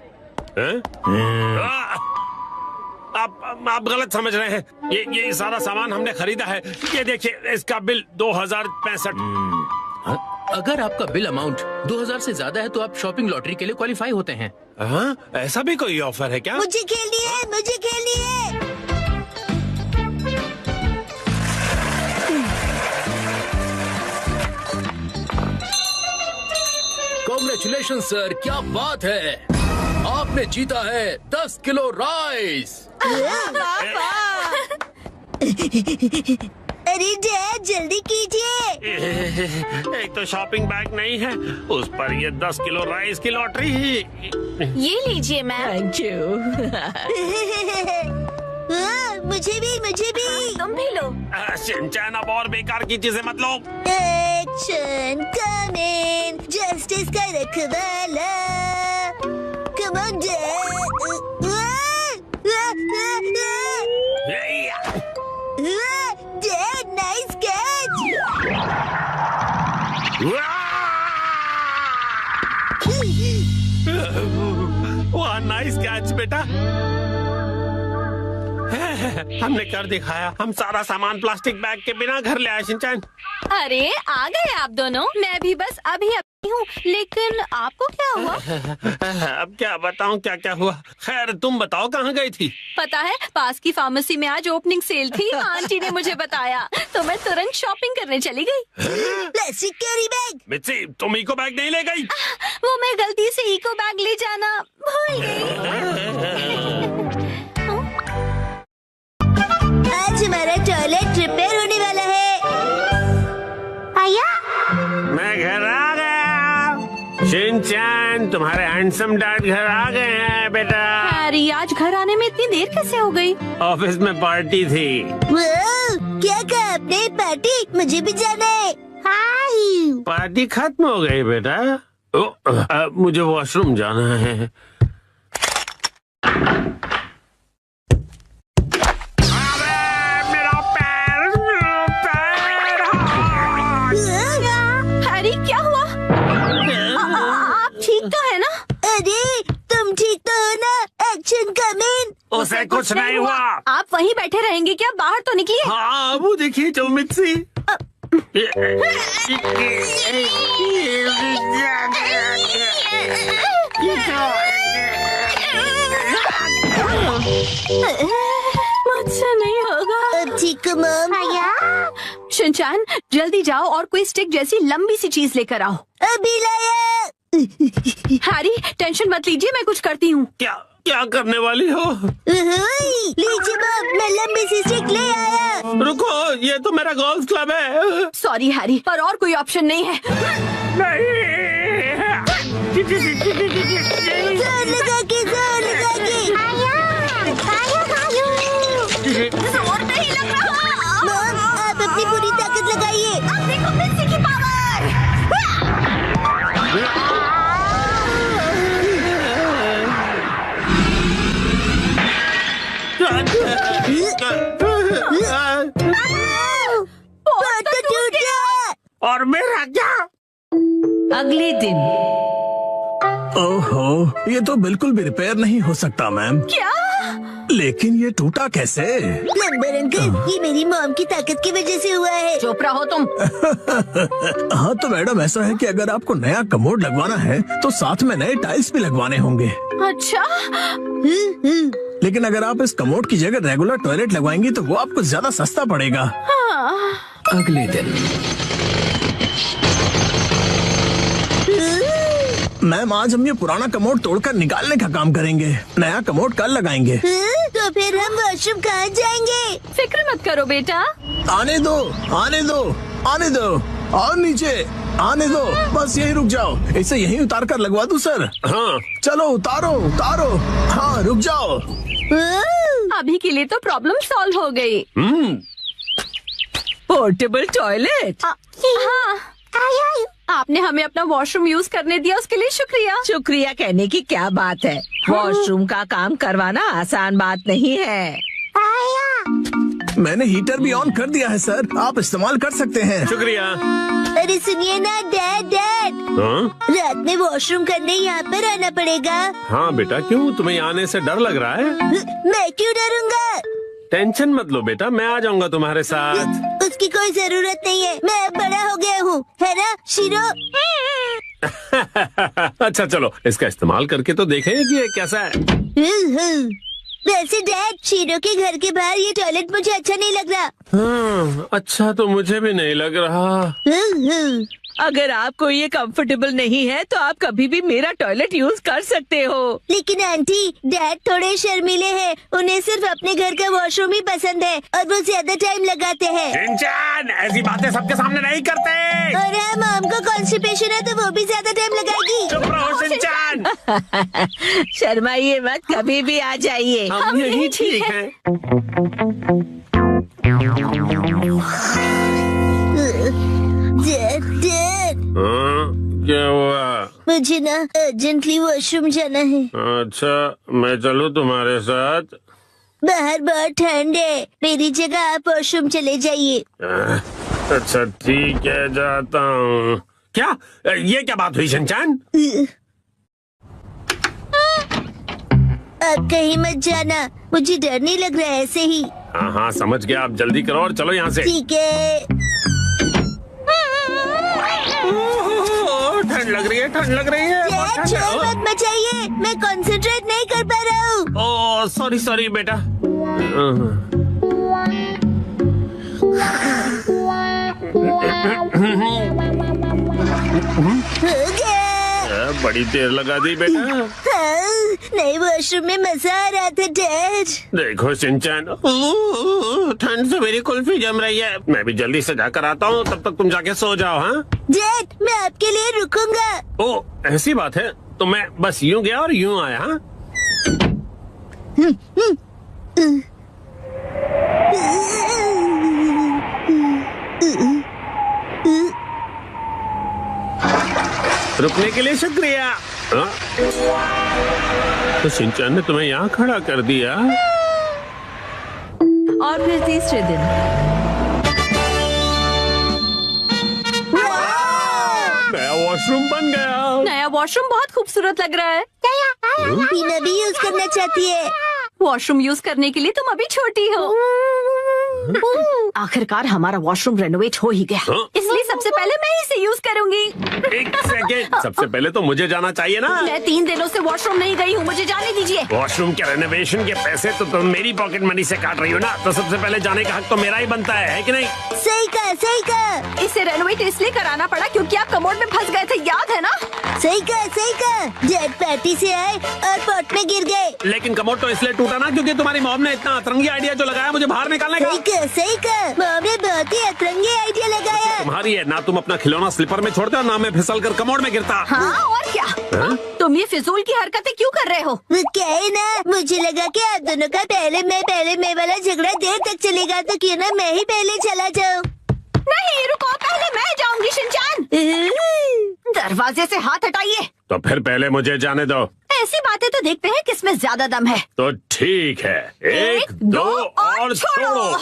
आप गलत समझ रहे हैं। ये सारा सामान हमने खरीदा है। ये देखिए, इसका बिल 2065।
अगर आपका बिल अमाउंट 2000 से ज्यादा है तो आप शॉपिंग लॉटरी के लिए क्वालिफाई होते हैं।
हाँ, ऐसा भी कोई ऑफर है क्या?
मुझे खेलनी है, मुझे खेलनी है।
कांग्रेचुलेशन सर, क्या बात है, आपने जीता है 10 किलो राइस।
अरे डैड जल्दी कीजिए।
एक तो शॉपिंग बैग नहीं है, उस पर ये 10 किलो राइस की लॉटरी ही।
ये लीजिए मैम।
Thank you.
मुझे भी।
तुम भी लो।
शिनचैन अब और बेकार की चीजें मत लो।
एक्शन कमिंग, जस्टिस का रखवाला। Come on dad, nice catch.
वाह नाइस कैच बेटा। हमने कर दिखाया, हम सारा सामान प्लास्टिक बैग के बिना घर ले आए। शिनचैन
अरे आ गए आप दोनों, मैं भी बस अभी हूँ, लेकिन आपको क्या हुआ?
अब क्या बताऊँ क्या क्या हुआ। खैर तुम बताओ कहाँ गई थी?
पता है, पास की फार्मेसी में आज ओपनिंग सेल थी, आंटी ने मुझे बताया तो मैं तुरंत शॉपिंग करने चली गई।
Plastic carry bag.
मित्सी तुम इको बैग नहीं ले गई?
वो मैं गलती से इको बैग ले जाना भूल गई।
आज हमारा टॉयलेट रिपेयर होने वाला है। आया?
मैं घर आ गया। शिनचैन तुम्हारे हैंडसम डैड घर आ गए हैं बेटा।
हैरी आज घर घर आने में इतनी देर कैसे हो गई?
ऑफिस में पार्टी थी।
क्या कहा आपने? पार्टी? मुझे भी जाना है। हाय।
पार्टी खत्म हो गई बेटा। मुझे वॉशरूम जाना है। मेरा पैर।
हैरी क्या हुआ? आप ठीक तो है ना?
अरे तुम ठीक तो हो ना? Action coming.
उसे कुछ नहीं हुआ।
आप वहीं बैठे रहेंगे क्या? बाहर तो निकलिए।
हाँ वो देखिए जो मित्सी।
मुझसे नहीं होगा।
अब ठीक हो मॉम?
शिनचैन जल्दी जाओ और कोई स्टिक जैसी लंबी सी चीज लेकर आओ।
अभी लाया।
हैरी टेंशन मत लीजिए, मैं कुछ करती हूँ।
क्या करने वाली हो?
लीजिए मॉम, मैं लंबी सी स्टिक ले आया।
रुको, ये तो मेरा गोल्फ क्लब है।
सॉरी हैरी, पर और कोई ऑप्शन नहीं है।
जोर लगा के
जोर नहीं लग रहा।
मॉम, आप अपनी पूरी ताकत लगाइए।
अब देखो मिक्सी की पावर।
तो टूट गया।
और मेरा क्या?
अगले दिन।
ओहो, ये तो बिल्कुल भी रिपेयर नहीं हो सकता मैम।
क्या?
लेकिन ये टूटा कैसे?
प्लम्बर अंकल, ये मेरी मॉम की ताकत की वजह से हुआ है।
चुप रहो तुम।
हाँ तो मैडम ऐसा है कि अगर आपको नया कमोड लगवाना है तो साथ में नए टाइल्स भी लगवाने होंगे।
अच्छा,
लेकिन अगर आप इस कमोड की जगह रेगुलर टॉयलेट लगवाएंगी तो वो आपको ज्यादा सस्ता पड़ेगा।
अगले दिन।
मैम आज हम ये पुराना कमोड तोड़कर निकालने का काम करेंगे। नया कमोड कल लगाएंगे।
तो फिर हम वॉशरूम कहाँ जाएंगे?
फिक्र मत करो बेटा।
आने दो, आने दो, आने दो, और नीचे आने दो। बस यही रुक जाओ, इसे यहीं उतार कर लगवा दूं सर?
हाँ
चलो उतारो उतारो। हाँ रुक जाओ।
अभी के लिए तो प्रॉब्लम सॉल्व हो गई।
Portable toilet.
हाँ, आपने हमें अपना वॉशरूम यूज करने दिया, उसके लिए शुक्रिया।
शुक्रिया कहने की क्या बात है। वॉशरूम का काम करवाना आसान बात नहीं है।
मैंने हीटर भी ऑन कर दिया है सर, आप इस्तेमाल कर सकते हैं।
शुक्रिया।
अरे सुनिए ना डैड,
हाँ?
रात में वॉशरूम करने यहाँ पर आना पड़ेगा।
हाँ बेटा, क्यों तुम्हें आने से डर लग रहा है?
मैं क्यों डरूंगा?
टेंशन मत लो बेटा, मैं आ जाऊंगा तुम्हारे साथ।
उसकी कोई जरूरत नहीं है, मैं अब बड़ा हो गया हूँ, है ना शिरो?
अच्छा चलो, इसका इस्तेमाल करके तो देखें कि ये कैसा है।
वैसे डैड, शिरो के घर के बाहर ये टॉयलेट मुझे अच्छा नहीं लग रहा।
हाँ, अच्छा तो मुझे भी नहीं लग रहा।
अगर आपको ये कंफर्टेबल नहीं है तो आप कभी भी मेरा टॉयलेट यूज कर सकते हो।
लेकिन आंटी, डैड थोड़े शर्मीले हैं, उन्हें सिर्फ अपने घर का वॉशरूम ही पसंद है और वो ज्यादा टाइम लगाते हैं।
शिनचैन, ऐसी बातें सबके सामने नहीं करते।
और हाँ, मॉम को कॉन्स्टिपेशन है तो वो भी ज्यादा टाइम लगाएगी।
चुप रहो शिनचैन।
शर्माइए मत, कभी भी आ जाइए।
हम यही ठीक हैं।
डैड,
हाँ, क्या हुआ?
मुझे ना अर्जेंटली वॉशरूम जाना है।
अच्छा, मैं चलूं तुम्हारे साथ?
बाहर बहुत ठंड है, मेरी जगह आप वॉशरूम चले जाइए।
अच्छा ठीक है, जाता हूँ। क्या ये क्या बात हुई शिनचैन?
आप कहीं मत जाना, मुझे डर नहीं लग रहा है ऐसे ही।
हाँ हाँ समझ गया, आप जल्दी करो और चलो यहाँ से।
ठीक है।
ठंड लग रही है, ठंड लग रही है।
डैड, शोर मत मचाइए, मैं कंसंट्रेट नहीं कर पा रहा हूँ।
ओह सॉरी सॉरी बेटा।
हो गया।
बड़ी देर लगा दी बेटा।
हाँ, नए वॉशरूम में मजा आ रहा था डैड।
देखो शिनचैन, ठंड से मेरी कुल्फी जम रही है। मैं भी जल्दी से जाकर आता हूँ, तब तक तुम जाके सो जाओ। हाँ
डैड, मैं आपके लिए रुकूंगा।
ओ ऐसी बात है, तो मैं बस यूं गया और यूं आया। हाँ रुकने के लिए शुक्रिया। हाँ? तो शिनचैन ने तुम्हें यहाँ खड़ा कर दिया।
और फिर तीसरे दिन
नया वॉशरूम बन गया।
नया वॉशरूम बहुत खूबसूरत लग रहा है।
टीना भी यूज करना चाहती है।
वॉशरूम यूज करने के लिए तुम अभी छोटी हो। आखिरकार हमारा वॉशरूम रेनोवेट हो ही गया, इसलिए सबसे पहले मैं इसे यूज करूंगी।
एक सेकेंड, सबसे पहले तो मुझे जाना चाहिए ना।
मैं 3 दिनों से वॉशरूम नहीं गई हूँ, मुझे जाने दीजिए।
वॉशरूम के रेनोवेशन के पैसे तो तुम मेरी पॉकेट मनी से काट रही हो ना, तो सबसे पहले जाने का हक तो मेरा ही बनता है कि नहीं?
सही कहा।
इसे रेनोवेट इसलिए कराना पड़ा क्योंकि आप कमोड में फंस गए थे, याद है ना?
सही कहा। डैड पार्टी से आए और पॉट में गिर गए।
लेकिन कमोड तो इसलिए टूटा ना क्योंकि तुम्हारी मॉम ने इतना अतरंगी आइडिया जो लगाया मुझे बाहर निकालने का।
सही कहा। मॉम ने बहुत ही अतरंगी आइडिया लगाया।
तुम्हारी है ना, तुम अपना खिलौना स्लीपर में छोड़ते हो ना मैं फिसल कर कमोड में गिरता।
हाँ और क्या? तुम ये फिजूल की हरकतें क्यों कर रहे हो?
वो क्या है ना, मुझे लगा कि आप दोनों का पहले मैं वाला झगड़ा देर तक चलेगा, तो क्यों ना मैं ही पहले चला जाऊँ।
नहीं रुको, पहले मैं जाऊंगी शिनचैन। दरवाजे से हाथ हटाइए।
तो फिर पहले मुझे जाने दो।
ऐसी बातें तो देखते हैं किसमें ज्यादा दम है।
तो ठीक है, 1 2 और छोड़ो।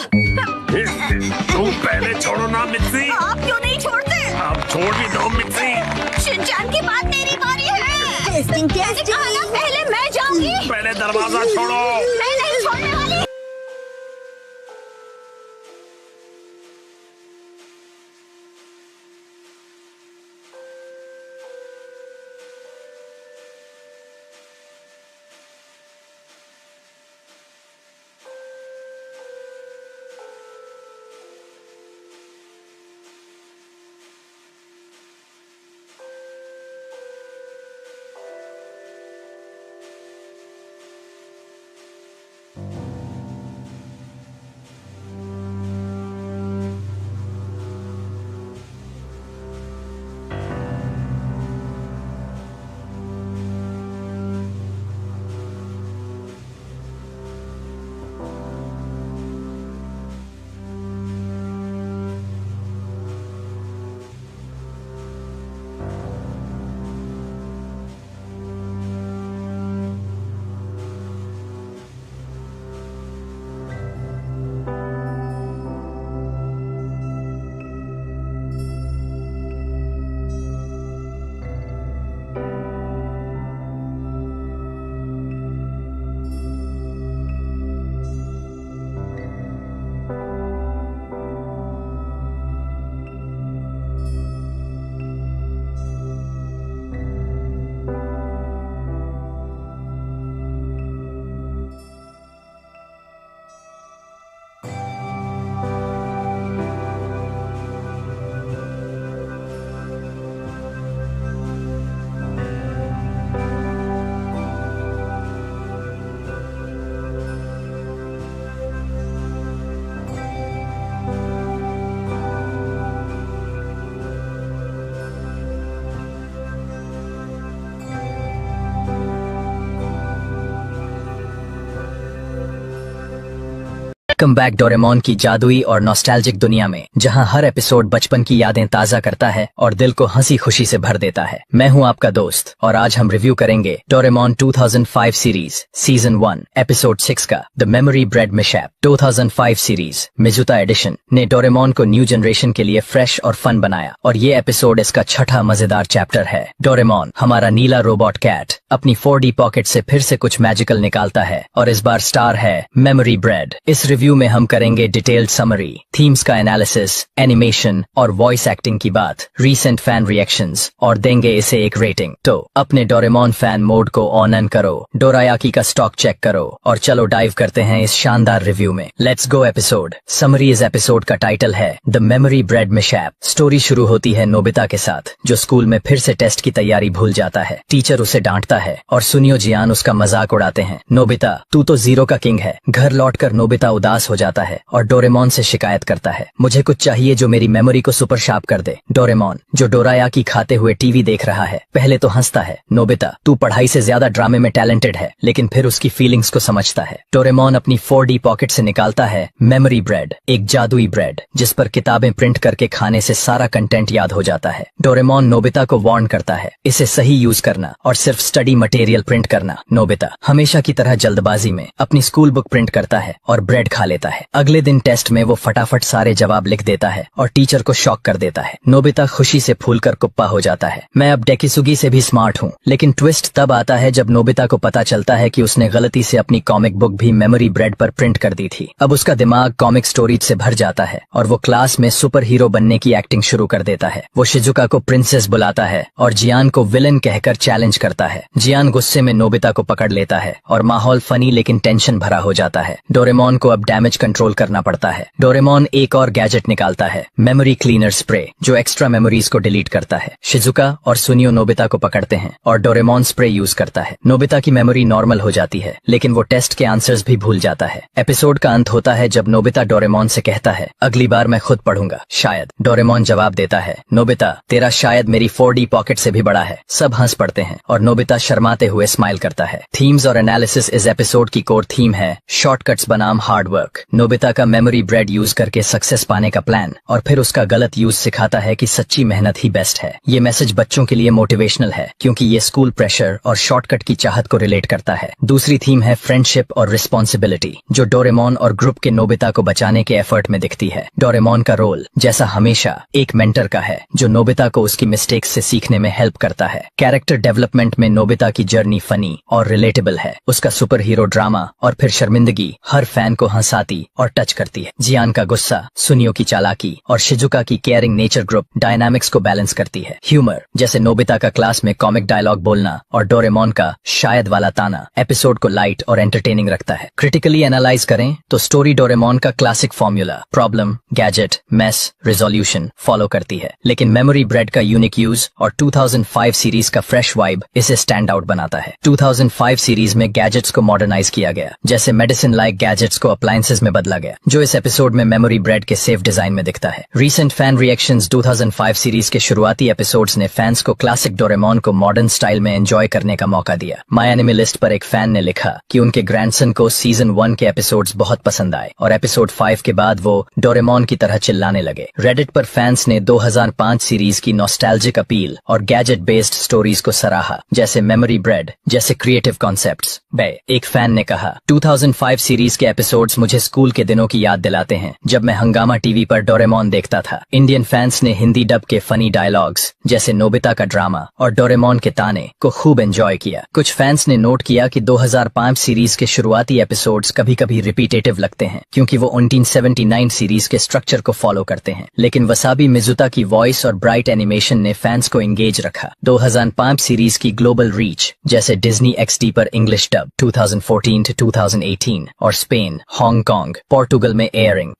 तुम पहले छोड़ो ना मित्सी।
आप क्यों नहीं छोड़ते?
आप छोड़ भी दो मित्सी।
शिनचैन की बात मेरी बारी है।
टेस्टिंग
पहले मैं जाऊंगी।
पहले दरवाजा छोड़ो।
मैं नहीं छोड़ने वाली।
वेलकम बैक डोरेमोन की जादुई और नॉस्टैल्जिक दुनिया में, जहां हर एपिसोड बचपन की यादें ताजा करता है और दिल को हंसी खुशी से भर देता है। मैं हूं आपका दोस्त और आज हम रिव्यू करेंगे डोरेमोन 2005 सीरीज सीजन 1 एपिसोड 6 का the memory bread mishap. 2005 series Mizuta edition ने डोरेमोन को न्यू जनरेशन के लिए फ्रेश और फन बनाया और ये एपिसोड इसका छठा मजेदार चैप्टर है। डोरेमोन, हमारा नीला रोबोट कैट, अपनी 4D पॉकेट से फिर से कुछ मैजिकल निकालता है और इस बार स्टार है मेमोरी ब्रेड। इस रिव्यू में हम करेंगे डिटेल्ड समरी, थीम्स का एनालिसिस, एनिमेशन और वॉइस एक्टिंग की बात, रीसेंट फैन रिएक्शंस और देंगे इसे एक रेटिंग। तो अपने डोरेमोन फैन मोड को ऑन ऑन करो, डोरायाकी का स्टॉक चेक करो और चलो डाइव करते हैं इस शानदार रिव्यू में। Let's go episode summary. इस एपिसोड का टाइटल है the memory bread mishap. Story शुरू होती है नोबिता के साथ, जो स्कूल में फिर से टेस्ट की तैयारी भूल जाता है। टीचर उसे डांटता है और सुनियो जियान उसका मजाक उड़ाते हैं। नोबिता, तू तो जीरो का किंग है। घर लौटकर नोबिता उदास उदास हो जाता है और डोरेमोन से शिकायत करता है, मुझे कुछ चाहिए जो मेरी मेमोरी को सुपर शार्प कर दे। डोरेमोन, जो डोरायाकी खाते हुए टीवी देख रहा है, पहले तो हंसता है, नोबिता तू पढ़ाई से ज्यादा ड्रामे में टैलेंटेड है, लेकिन फिर उसकी फीलिंग्स को समझता है। डोरेमोन अपनी 4D पॉकेट से निकालता है मेमोरी ब्रेड, एक जादुई ब्रेड जिस पर किताबें प्रिंट करके खाने से सारा कंटेंट याद हो जाता है। डोरेमोन नोबिता को वार्न करता है, इसे सही यूज करना और सिर्फ स्टडी मटेरियल प्रिंट करना। नोबिता हमेशा की तरह जल्दबाजी में अपनी स्कूल बुक प्रिंट करता है और ब्रेड खा लेता है। अगले दिन टेस्ट में वो फटाफट सारे जवाब लिख देता है और टीचर को शॉक कर देता है। नोबिता खुशी से फूलकर कुप्पा हो जाता है, मैं अब डेकिसुगी से भी स्मार्ट हूँ। लेकिन ट्विस्ट तब आता है जब नोबिता को पता चलता है कि उसने गलती से अपनी कॉमिक बुक भी मेमोरी ब्रेड पर प्रिंट कर दी थी। अब उसका दिमाग कॉमिक स्टोरीज से भर जाता है और वो क्लास में सुपर हीरो बनने की एक्टिंग शुरू कर देता है। वो शिजुका को प्रिंसेस बुलाता है और जियान को विलन कहकर चैलेंज करता है। जियान गुस्से में नोबिता को पकड़ लेता है और माहौल फनी लेकिन टेंशन भरा हो जाता है। डोरेमोन को अब डैमेज कंट्रोल करना पड़ता है। डोरेमोन एक और गैजेट निकालता है, मेमोरी क्लीनर स्प्रे, जो एक्स्ट्रा मेमोरीज को डिलीट करता है। शिजुका और सुनियो नोबिता को पकड़ते हैं और डोरेमोन स्प्रे यूज करता है। नोबिता की मेमोरी नॉर्मल हो जाती है, लेकिन वो टेस्ट के आंसर्स भी भूल जाता है। एपिसोड का अंत होता है जब नोबिता डोरेमोन से कहता है, अगली बार मैं खुद पढ़ूंगा, शायद। डोरेमोन जवाब देता है, नोबिता तेरा शायद मेरी 4D पॉकेट से भी बड़ा है। सब हंस पड़ते हैं और नोबिता शर्माते हुए स्माइल करता है। थीम्स और एनालिसिस इस एपिसोड की कोर थीम है, शॉर्टकट्स बनाम हार्ड वर्क। नोबिता का मेमोरी ब्रेड यूज करके सक्सेस पाने का प्लान और फिर उसका गलत यूज सिखाता है कि सच्ची मेहनत ही बेस्ट है। ये मैसेज बच्चों के लिए मोटिवेशनल है क्योंकि ये स्कूल प्रेशर और शॉर्टकट की चाहत को रिलेट करता है। दूसरी थीम है फ्रेंडशिप और रिस्पॉन्सिबिलिटी, जो डोरेमोन और ग्रुप के नोबिता को बचाने के एफर्ट में दिखती है। डोरेमोन का रोल जैसा हमेशा एक मेंटर का है, जो नोबिता को उसकी मिस्टेक्स से सीखने में हेल्प करता है। कैरेक्टर डेवलपमेंट में नोबिता की जर्नी फनी और रिलेटेबल है। उसका सुपर हीरो ड्रामा और फिर शर्मिंदगी हर फैन को हंसाती और टच करती है। जियान का गुस्सा, सुनियो की चालाकी और शिजुका की केयरिंग नेचर ग्रुप डायनामिक्स को बैलेंस करती है। ह्यूमर जैसे नोबिता का क्लास में कॉमिक डायलॉग बोलना और डोरेमोन का शायद वाला ताना एपिसोड को लाइट और एंटरटेनिंग रखता है। क्रिटिकली एनालाइज करें तो स्टोरी डोरेमोन का classic formula problem, gadget, mess, resolution follow करती है, लेकिन मेमोरी ब्रेड का यूनिक यूज और 2005 सीरीज का फ्रेश वाइब इसे स्टैंड आउट बनाता है। 2005 सीरीज में गैजेट्स को मॉडर्नाइज किया गया, जैसे मेडिसिन लाइक गैजेट्स को अप्लायंसेस में बदला गया, जो इस एपिसोड में मेमोरी ब्रेड के सेफ डिजाइन में दिखता है। रीसेंट फैन रिएक्शंस 2005 सीरीज के शुरुआती एपिसोड्स ने फैंस को क्लासिक डोरेमोन को मॉडर्न स्टाइल में एंजॉय करने का मौका दिया। माय एनिमे लिस्ट पर एक फैन ने लिखा कि उनके ग्रैंडसन को सीजन 1 के एपिसोड्स बहुत पसंद आए और एपिसोड 5 के बाद वो डोरेमोन की तरह चिल्लाने लगे। रेडिट पर फैंस ने 2005 सीरीज की नॉस्टैल्जिक अपील और गैजेट बेस्ड स्टोरीज को सराहा, जैसे मेमोरी ब्रेड जैसे क्रिएटिव कॉन्सेप्ट्स। एक फैन ने कहा, 2005 सीरीज के एपिसोड्स मुझे स्कूल के दिनों की याद दिलाते हैं जब मैं हंगामा टीवी पर डोरेमोन देखता था। इंडियन फैंस ने हिंदी डब के फनी डायलॉग्स जैसे नोबिता का ड्रामा और डोरेमोन के ताने को खूब एंजॉय किया। कुछ फैंस ने नोट किया कि 2005 सीरीज के शुरुआती एपिसोड्स कभी कभी रिपीटेटिव लगते हैं क्योंकि वो 1979 सीरीज के स्ट्रक्चर को फॉलो करते हैं, लेकिन वसाबी मिजुता की वॉइस और ब्राइट एनिमेशन ने फैंस को एंगेज रखा। 2005 सीरीज की ग्लोबल रीच जैसे डिज्नी XD पर इंग्लिश डब 2014 to 2018 और स्पेन, हांगकांग, पोर्टुगल में एयरिंग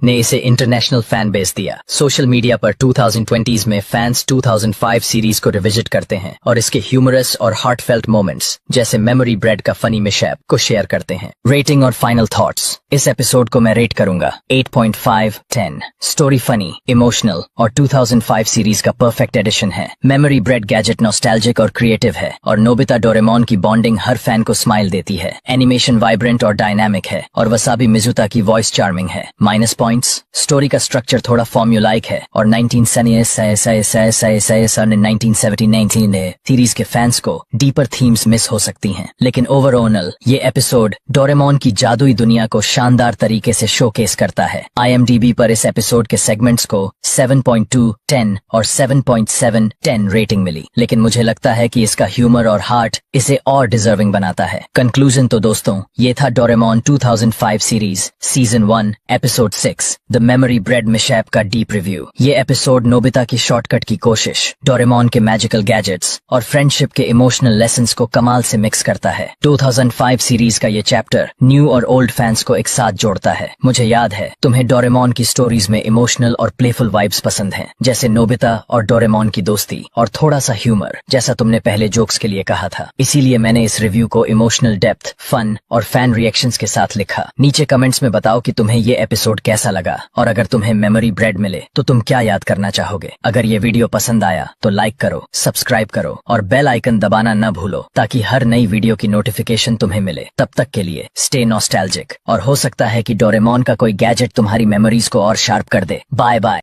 ने इसे इंटरनेशनल फैन बेस दिया। सोशल मीडिया पर 2020s में फैंस 2005 सीरीज को रिविजिट करते हैं और इसके ह्यूमरस और हार्टफेल्ट मोमेंट्स जैसे मेमोरी ब्रेड का फनी मिशैप को शेयर करते हैं। रेटिंग और फाइनल थॉट्स, इस एपिसोड को मैं रेट करूंगा 8.5/10। स्टोरी फनी, इमोशनल और 2005 सीरीज का परफेक्ट एडिशन है। मेमोरी ब्रेड गैजेट नॉस्टैल्जिक और क्रिएटिव है और नोबिता डोरेमोन की बॉन्डिंग हर फैन को स्माइल देती है। एनिमेशन वाइब्रेंट और डायनामिक है और वसाबी मिजुता की वॉइस चार्मिंग है। माइनस पॉइंट्स, स्टोरी का स्ट्रक्चर थोड़ा फॉर्म्यूलाइक है और 1979 सीरीज के फैंस को डीपर थीम्स मिस हो सकती हैं, लेकिन ओवरऑल ये एपिसोड डोरेमोन की जादुई दुनिया को शानदार तरीके से शोकेस करता है। IMDb पर इस एपिसोड के सेगमेंट्स को 7.2/10 और 7.7/10 रेटिंग मिली, लेकिन मुझे लगता है कि इसका ह्यूमर और हार्ट इसे और डिजर्विंग बनाता है। कंक्लूजन तो दोस्तों ये था Doraemon 2005 series season 1 episode 6 the memory bread mishap का डीप रिव्यू। ये एपिसोड नोबिता की शॉर्टकट की कोशिश, डोरेमोन के मैजिकल गैजेट्स और फ्रेंडशिप के इमोशनल लेसन्स को कमाल से मिक्स करता है। 2005 सीरीज का ये चैप्टर न्यू और ओल्ड फैंस को एक साथ जोड़ता है। मुझे याद है तुम्हें डोरेमोन की स्टोरीज में इमोशनल और प्लेफुल वाइब्स पसंद हैं, जैसे नोबिता और डोरेमोन की दोस्ती और थोड़ा सा ह्यूमर जैसा तुमने पहले जोक्स के लिए कहा था। इसीलिए मैंने इस रिव्यू को इमोशनल डेप्थ, फन और फैन रिएक्शंस के साथ लिखा। नीचे कमेंट्स में बताओ कि तुम्हें ये एपिसोड कैसा लगा, और अगर तुम्हें मेमोरी ब्रेड मिले तो तुम क्या याद करना चाहोगे। अगर ये वीडियो पसंद आया तो लाइक करो, सब्सक्राइब करो और बेल आइकन दबाना न भूलो, ताकि हर नई वीडियो की नोटिफिकेशन तुम्हें मिले। तब तक के लिए स्टे नॉस्टैल्जिक, और हो सकता है कि डोरेमोन का कोई गैजेट तुम्हारी मेमोरीज को और शार्प कर दे। Bye bye.